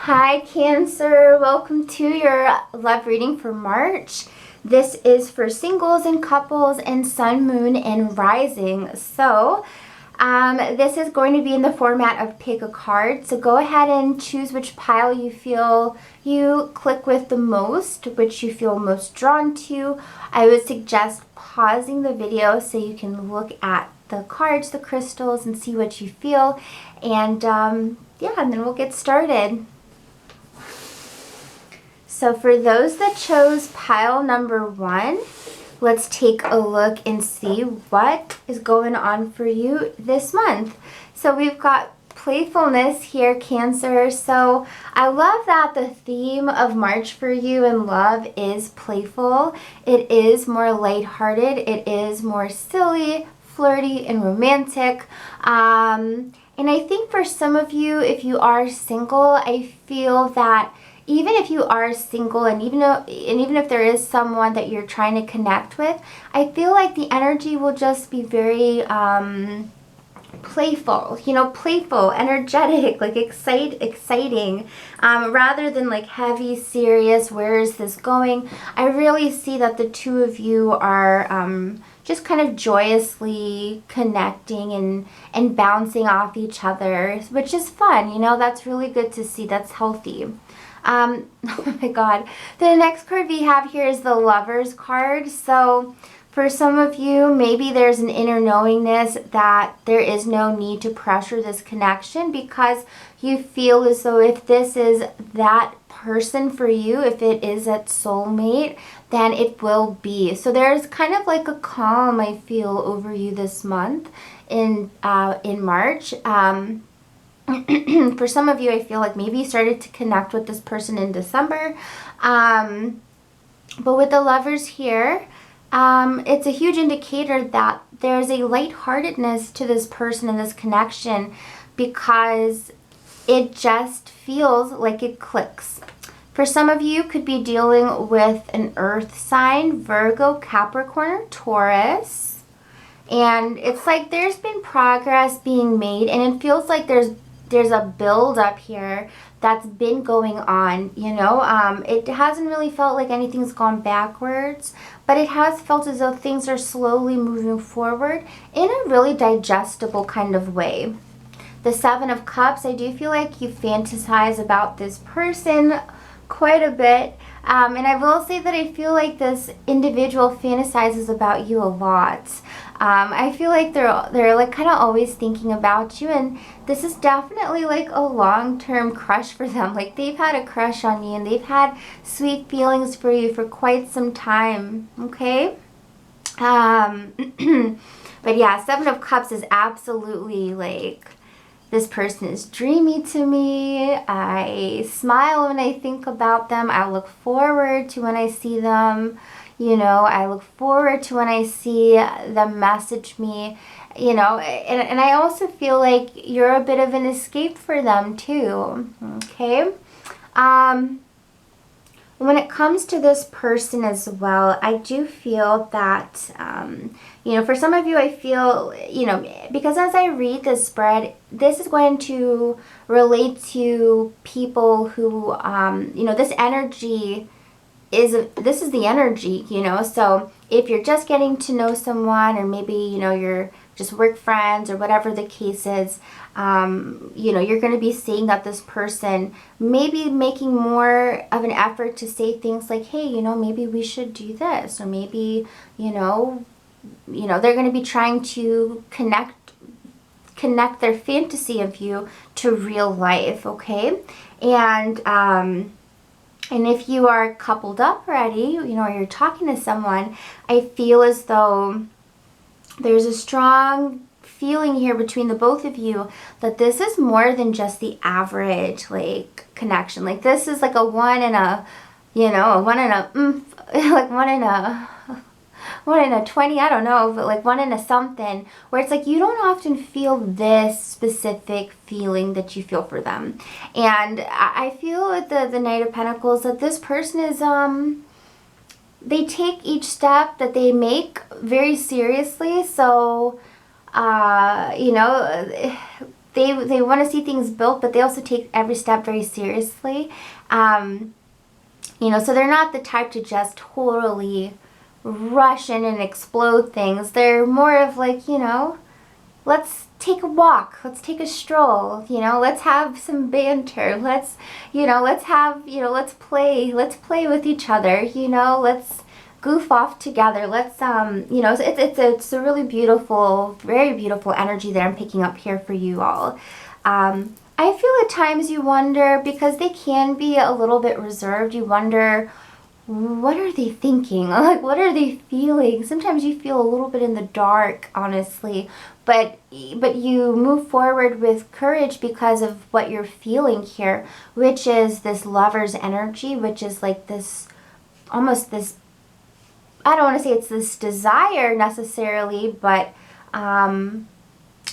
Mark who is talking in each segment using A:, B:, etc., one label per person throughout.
A: Hi Cancer, welcome to your love reading for March. This is for singles and couples and sun, moon, and rising. So this is going to be in the format of pick a card. So go ahead and choose which pile you feel you click with the most, which you feel most drawn to. I would suggest pausing the video so you can look at the cards, the crystals, and see what you feel. And yeah, and then we'll get started. So for those that chose pile number 1, let's take a look and see what is going on for you this month. So we've got playfulness here, Cancer. So I love that the theme of March for you in love is playful. It is more lighthearted. It is more silly, flirty, and romantic. And I think for some of you, if you are single, I feel that even if you are single and even if there is someone that you're trying to connect with, I feel like the energy will just be very playful, playful, energetic, like exciting, rather than like heavy, serious, where is this going? I really see that the two of you are just kind of joyously connecting and bouncing off each other, which is fun, that's really good to see. That's healthy. Oh my God. The next card we have here is the Lovers card. So for some of you, maybe there's an inner knowingness that there is no need to pressure this connection because you feel as though if this is that person for you, if it is that soulmate, then it will be. So there's kind of like a calm I feel over you this month in March. For some of you, I feel like maybe you started to connect with this person in December. But with the Lovers here, it's a huge indicator that there's a lightheartedness to this person and this connection because it just feels like it clicks. For some of you, could be dealing with an earth sign, Virgo, Capricorn, or Taurus. And it's like there's been progress being made and it feels like there's a build up here that's been going on, it hasn't really felt like anything's gone backwards, but it has felt as though things are slowly moving forward in a really digestible kind of way. The Seven of Cups, I do feel like you fantasize about this person quite a bit. And I will say that I feel like this individual fantasizes about you a lot. I feel like they're like kind of always thinking about you, and this is definitely like a long-term crush for them. Like they've had a crush on you and they've had sweet feelings for you for quite some time, okay? But yeah, Seven of Cups is absolutely like, this person is dreamy to me. I smile when I think about them. I look forward to when I see them. I look forward to when I see them message me, and I also feel like you're a bit of an escape for them too, okay? When it comes to this person as well, I do feel that, for some of you, I feel, because as I read this spread, this is going to relate to people who, this energy this is the energy, so if you're just getting to know someone or maybe, you're just work friends or whatever the case is, you're going to be seeing that this person may be making more of an effort to say things like, hey, maybe we should do this, or maybe, they're going to be trying to connect their fantasy of you to real life, okay? And if you are coupled up already, or you're talking to someone, I feel as though there's a strong feeling here between the both of you that this is more than just the average, like, connection. Like, this is like a one in a, like one in a 20, I don't know, but like one in a something, where it's like you don't often feel this specific feeling that you feel for them. And I feel with the Knight of Pentacles that this person is, they take each step that they make very seriously. So, they want to see things built, but they also take every step very seriously. You know, so they're not the type to just totally rush in and explode things. They're more of like, you know, let's take a walk, let's take a stroll, you know, let's have some banter, let's, you know, let's have, you know, let's play with each other, you know, let's goof off together, let's, you know, it's a really beautiful, very beautiful energy that I'm picking up here for you all. I feel at times you wonder, because they can be a little bit reserved, you wonder, what are they thinking? Like, what are they feeling? Sometimes you feel a little bit in the dark, honestly, but you move forward with courage because of what you're feeling here, which is this lover's energy, which is like this, almost this, I don't want to say it's this desire necessarily, but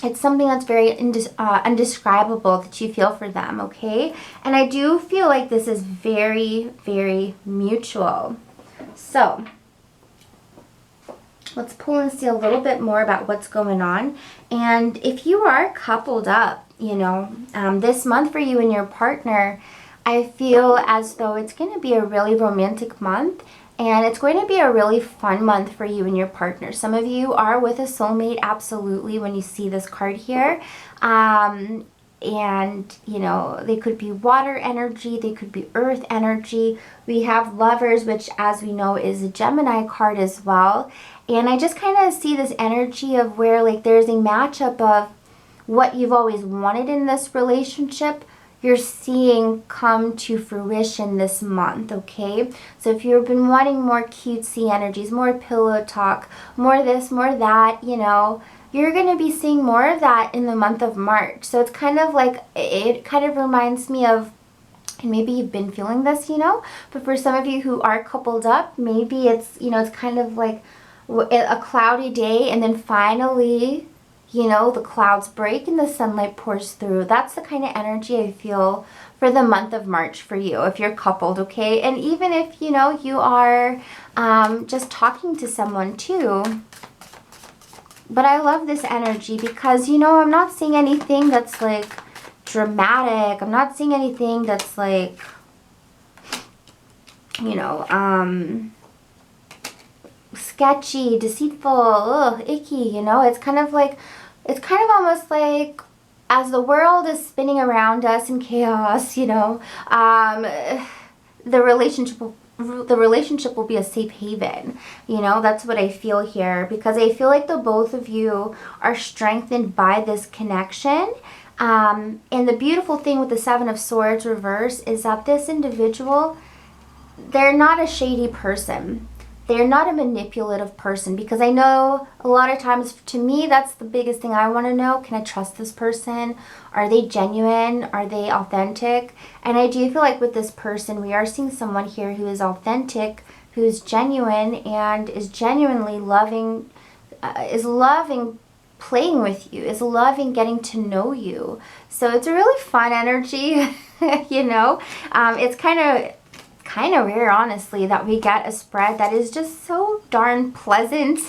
A: it's something that's very undescribable that you feel for them, okay? And I do feel like this is very, very mutual. So let's pull and see a little bit more about what's going on. And if you are coupled up, you know, this month for you and your partner, I feel as though it's going to be a really romantic month. And it's going to be a really fun month for you and your partner. Some of you are with a soulmate, absolutely, when you see this card here. And, you know, they could be water energy, they could be earth energy. We have lovers, which, as we know, is a Gemini card as well. And I just kind of see this energy of where, like, there's a matchup of what you've always wanted in this relationship, you're seeing come to fruition this month, okay? So if you've been wanting more cutesy energies, more pillow talk, more this, more that, you know, you're going to be seeing more of that in the month of March. So it's kind of like, it kind of reminds me of, and maybe you've been feeling this, you know, but for some of you who are coupled up, maybe it's, you know, it's kind of like a cloudy day and then finally, you know, the clouds break and the sunlight pours through. That's the kind of energy I feel for the month of March for you if you're coupled, okay? And even if, you know, you are just talking to someone too. But I love this energy because, you know, I'm not seeing anything that's like dramatic. I'm not seeing anything that's like, you know, sketchy, deceitful, ugh, icky, you know? It's kind of like, it's kind of almost like as the world is spinning around us in chaos, you know, the relationship will be a safe haven. You know, that's what I feel here, because I feel like the both of you are strengthened by this connection. And the beautiful thing with the Seven of Swords reverse is that this individual, they're not a shady person. They're not a manipulative person, because I know a lot of times, to me, that's the biggest thing I want to know. Can I trust this person? Are they genuine? Are they authentic? And I do feel like with this person, we are seeing someone here who is authentic, who is genuine, and is genuinely loving, is loving playing with you, is loving getting to know you. So it's a really fun energy, you know. It's kind of rare, honestly, that we get a spread that is just so darn pleasant,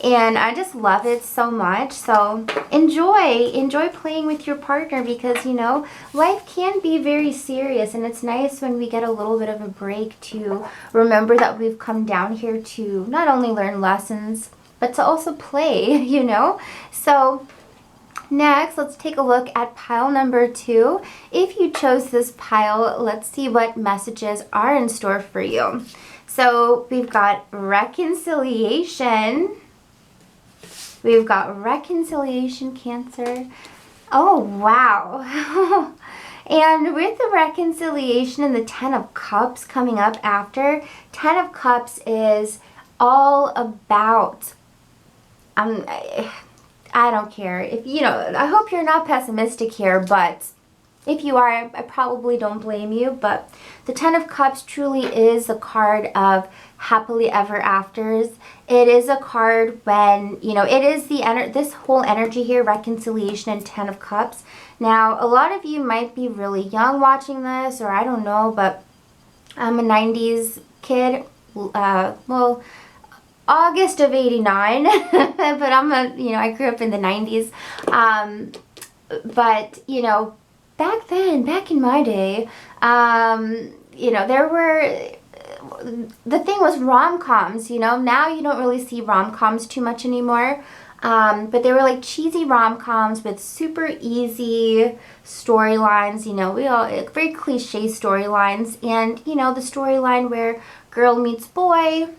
A: and I just love it so much. So enjoy playing with your partner, because, you know, life can be very serious, and it's nice when we get a little bit of a break to remember that we've come down here to not only learn lessons but to also play, you know. So next, let's take a look at pile number 2. If you chose this pile, let's see what messages are in store for you. So we've got reconciliation. We've got reconciliation, Cancer. Oh, wow. And with the reconciliation and the Ten of Cups coming up after, Ten of Cups is all about I don't care if, you know, I hope you're not pessimistic here, but if you are, I probably don't blame you. But the Ten of Cups truly is a card of happily ever afters. It is a card when, you know, it is this whole energy here, reconciliation and Ten of Cups. Now, a lot of you might be really young watching this, or I don't know, but I'm a 90s kid. Well, August of '89, but I grew up in the 90s. But, you know, back then, back in my day, you know, there were, the thing was rom-coms, you know. Now you don't really see rom-coms too much anymore. But they were like cheesy rom-coms with super easy storylines, you know, very cliche storylines. And, you know, the storyline where girl meets boy,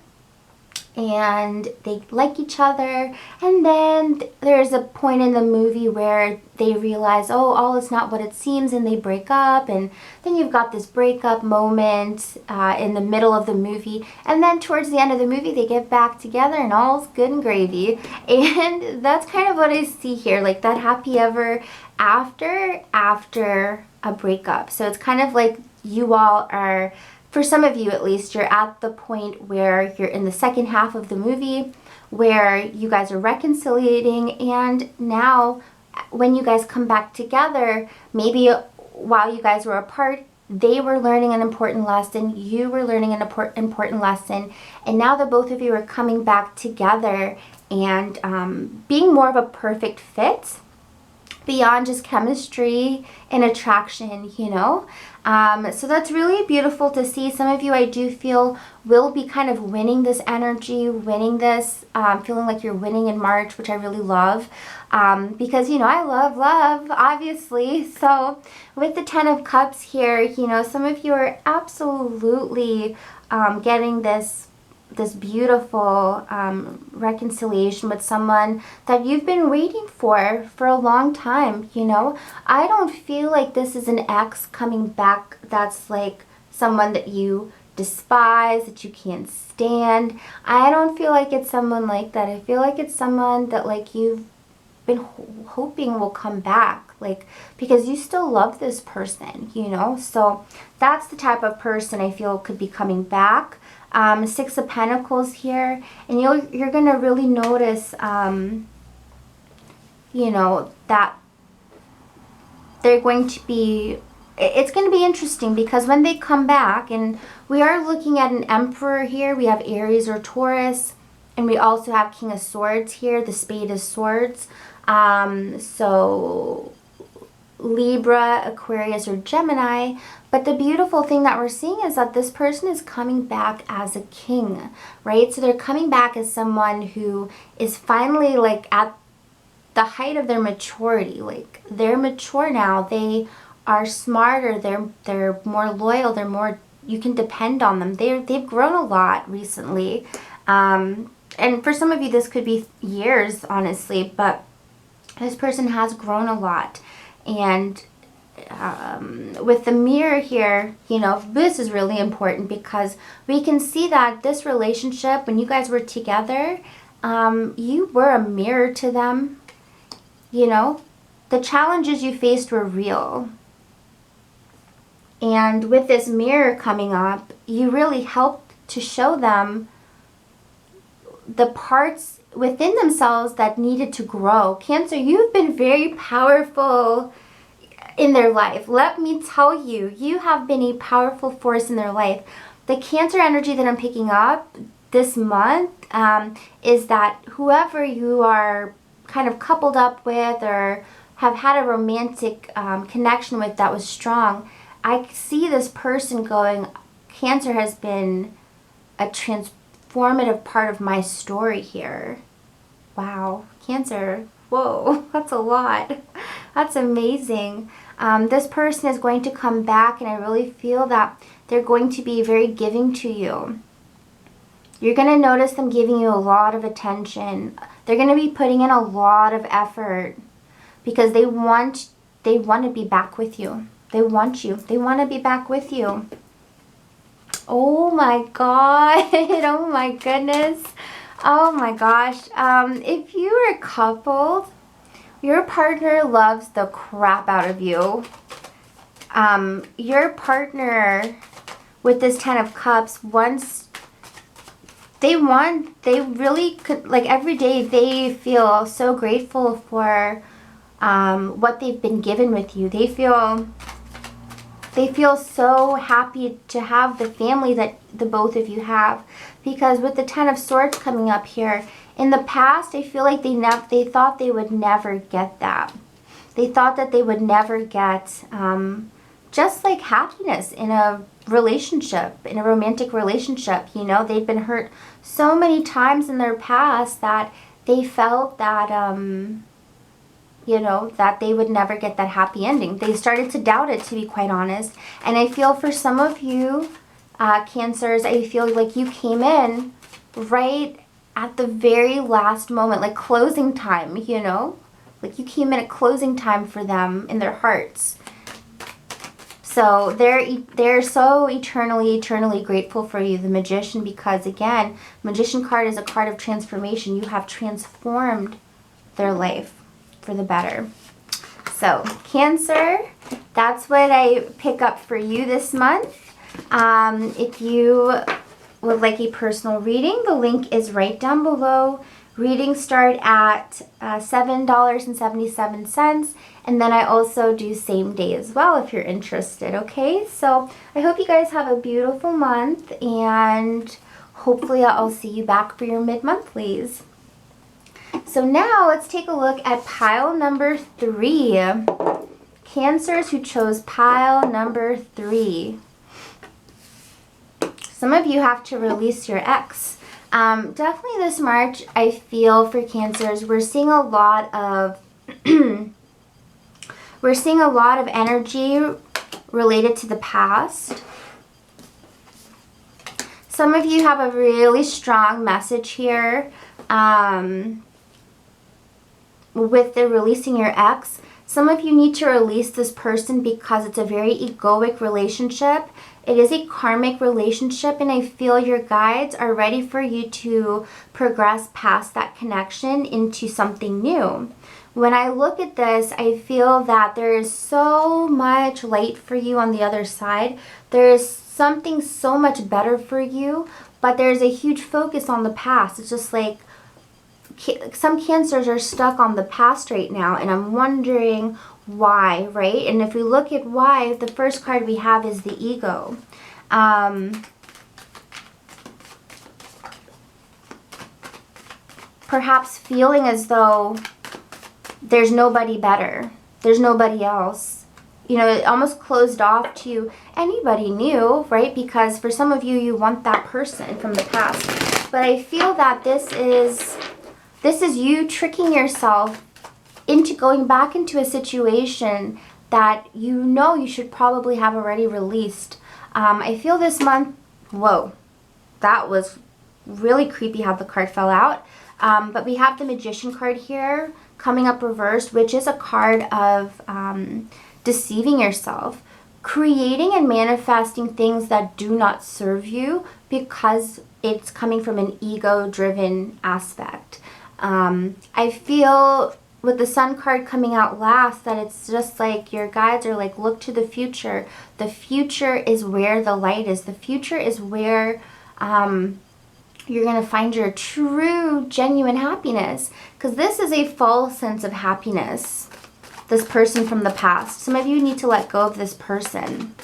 A: and they like each other, and then there's a point in the movie where they realize, oh, all is not what it seems, and they break up, and then you've got this breakup moment in the middle of the movie, and then towards the end of the movie they get back together and all's good and gravy. And that's kind of what I see here, like that happy ever after a breakup. So it's kind of like you all are, for some of you at least, you're at the point where you're in the second half of the movie where you guys are reconciliating, and now when you guys come back together, maybe while you guys were apart, they were learning an important lesson, you were learning an important lesson, and now the both of you are coming back together and being more of a perfect fit beyond just chemistry and attraction, you know. So that's really beautiful to see. Some of you, I do feel, will be kind of winning this energy, winning this, feeling like you're winning in March, which I really love. Because, you know, I love love, obviously. So with the Ten of Cups here, you know, some of you are absolutely getting this beautiful reconciliation with someone that you've been waiting for a long time, you know. I don't feel like this is an ex coming back that's like someone that you despise, that you can't stand. I don't feel like it's someone like that. I feel like it's someone that like you've been hoping will come back, like, because you still love this person, you know. So that's the type of person I feel could be coming back. Six of Pentacles here, and you're gonna really notice, you know, that they're going to be, it's going to be interesting because when they come back, and we are looking at an Emperor here, we have Aries or Taurus, and we also have King of Swords here, the Spade of Swords. So Libra, Aquarius, or Gemini. But the beautiful thing that we're seeing is that this person is coming back as a king, right? So they're coming back as someone who is finally like at the height of their maturity. Like they're mature now. They are smarter. They're more loyal. They're more, you can depend on them. They've grown a lot recently. And for some of you, this could be years, honestly, but this person has grown a lot. And with the mirror here, you know, this is really important because we can see that this relationship, when you guys were together, you were a mirror to them. You know, the challenges you faced were real. And with this mirror coming up, you really helped to show them the parts within themselves that needed to grow. Cancer, you've been very powerful in their life. Let me tell you, you have been a powerful force in their life. The Cancer energy that I'm picking up this month is that whoever you are kind of coupled up with or have had a romantic connection with that was strong, I see this person going, Cancer has been a transformative part of my story here. Wow, Cancer, whoa, that's a lot. That's amazing. This person is going to come back, and I really feel that they're going to be very giving to you. You're going to notice them giving you a lot of attention. They're going to be putting in a lot of effort because they want to be back with you. They want you. They want to be back with you. Oh my God. Oh my goodness. Oh my gosh. If you are coupled, your partner loves the crap out of you. Your partner with this Ten of Cups, once they really could, like every day they feel so grateful for what they've been given with you. They feel so happy to have the family that the both of you have, because with the Ten of Swords coming up here, in the past, I feel like they thought they would never get that. They thought that they would never get just like happiness in a relationship, in a romantic relationship. You know, they'd been hurt so many times in their past that they felt that, you know, that they would never get that happy ending. They started to doubt it, to be quite honest. And I feel for some of you, Cancers, I feel like you came in right at the very last moment, like closing time, you know? Like you came in at closing time for them in their hearts. So they're so eternally grateful for you, the Magician, because again, Magician card is a card of transformation. You have transformed their life for the better. So Cancer, that's what I pick up for you this month. If you would like a personal reading, the link is right down below. Readings start at $7.77, and then I also do same day as well if you're interested, okay? So I hope you guys have a beautiful month, and hopefully I'll see you back for your mid-monthlies. So now let's take a look at pile number 3. Cancers who chose pile number 3. Some of you have to release your ex. Definitely this March, I feel for Cancers, we're seeing a lot of energy related to the past. Some of you have a really strong message here with the releasing your ex. Some of you need to release this person because it's a very egoic relationship. It is a karmic relationship, and I feel your guides are ready for you to progress past that connection into something new. When I look at this, I feel that there is so much light for you on the other side. There is something so much better for you, but there's a huge focus on the past. It's just like some Cancers are stuck on the past right now, and I'm wondering why, right? And if we look at why, the first card we have is the ego. Perhaps feeling as though there's nobody better, there's nobody else. You know, it almost closed off to anybody new, right? Because for some of you, you want that person from the past. But I feel that this is you tricking yourself into going back into a situation that you know you should probably have already released. I feel this month, whoa, that was really creepy how the card fell out. But we have the Magician card here coming up reversed, which is a card of deceiving yourself, creating and manifesting things that do not serve you because it's coming from an ego-driven aspect. I feel with the Sun card coming out last that it's just like your guides are like, look to the future. The future is where the light is. The future is where you're going to find your true, genuine happiness. Because this is a false sense of happiness. This person from the past. Some of you need to let go of this person.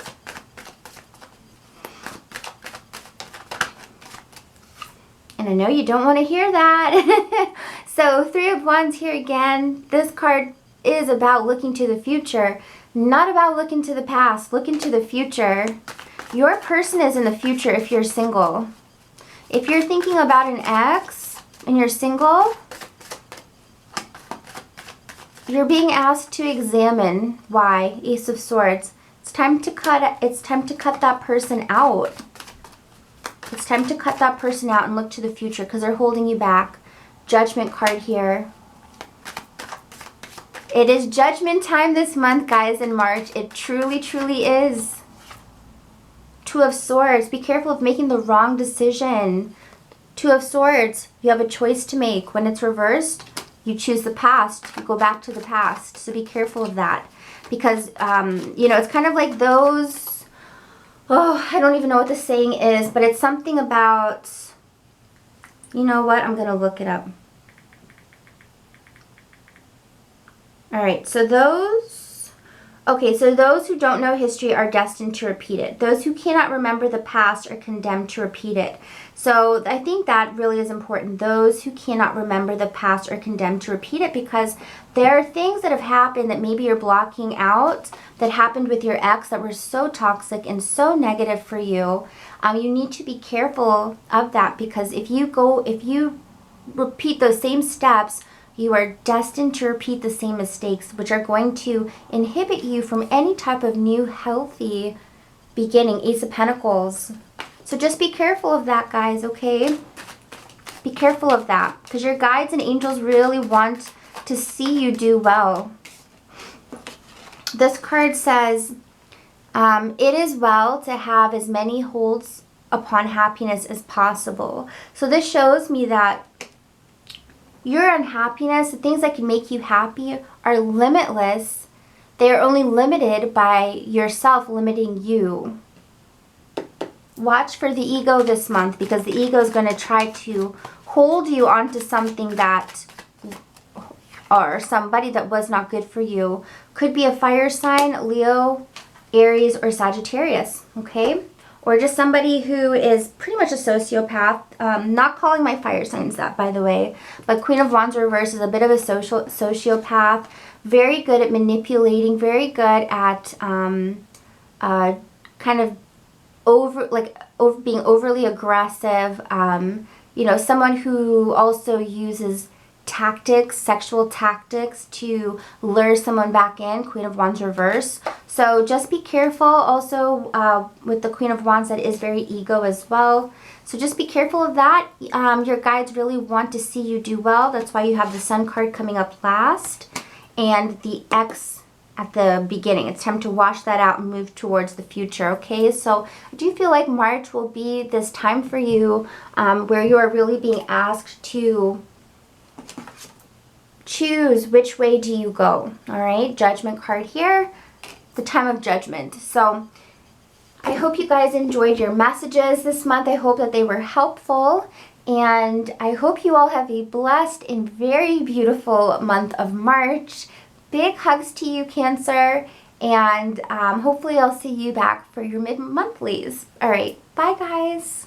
A: And I know you don't want to hear that. So 3 of Wands here again. This card is about looking to the future, not about looking to the past. Look into the future. Your person is in the future if you're single. If you're thinking about an ex and you're single, you're being asked to examine why. Ace of Swords. It's time to cut that person out. It's time to cut that person out and look to the future because they're holding you back. Judgment card here. It is judgment time this month, guys, in March. It truly, truly is. 2 of Swords. Be careful of making the wrong decision. 2 of Swords. You have a choice to make. When it's reversed, you choose the past. You go back to the past. So be careful of that. Because, you know, it's kind of like those... Oh, I don't even know what the saying is, but it's something about... You know what? I'm going to look it up. All right, so those Okay, so those who don't know history are destined to repeat it. Those who cannot remember the past are condemned to repeat it. So I think that really is important. Those who cannot remember the past are condemned to repeat it, because there are things that have happened that maybe you're blocking out that happened with your ex that were so toxic and so negative for you. You need to be careful of that, because if you repeat those same steps, you are destined to repeat the same mistakes, which are going to inhibit you from any type of new healthy beginning. Ace of Pentacles. So just be careful of that, guys, okay? Be careful of that, because your guides and angels really want to see you do well. This card says, it is well to have as many holds upon happiness as possible. So this shows me that your unhappiness, the things that can make you happy, are limitless. They are only limited by yourself limiting you. Watch for the ego this month, because the ego is going to try to hold you onto something that, or somebody that was not good for you. Could be a fire sign, Leo, Aries, or Sagittarius, okay? Or just somebody who is pretty much a sociopath. Not calling my fire signs that, by the way. But Queen of Wands reverse is a bit of a sociopath. Very good at manipulating. Very good at kind of being overly aggressive. You know, someone who also uses tactics, sexual tactics, to lure someone back in. Queen of Wands reverse. So just be careful also with the Queen of Wands, that is very ego as well. So just be careful of that. Your guides really want to see you do well. That's why you have the Sun card coming up last and the X at the beginning. It's time to wash that out and move towards the future, okay? So I do feel like March will be this time for you where you are really being asked to choose which way do you go, all right? Judgment card here, the time of judgment. So I hope you guys enjoyed your messages this month. I hope that they were helpful, and I hope you all have a blessed and very beautiful month of March. Big hugs to you, Cancer, and hopefully I'll see you back for your mid-monthlies. All right, bye guys.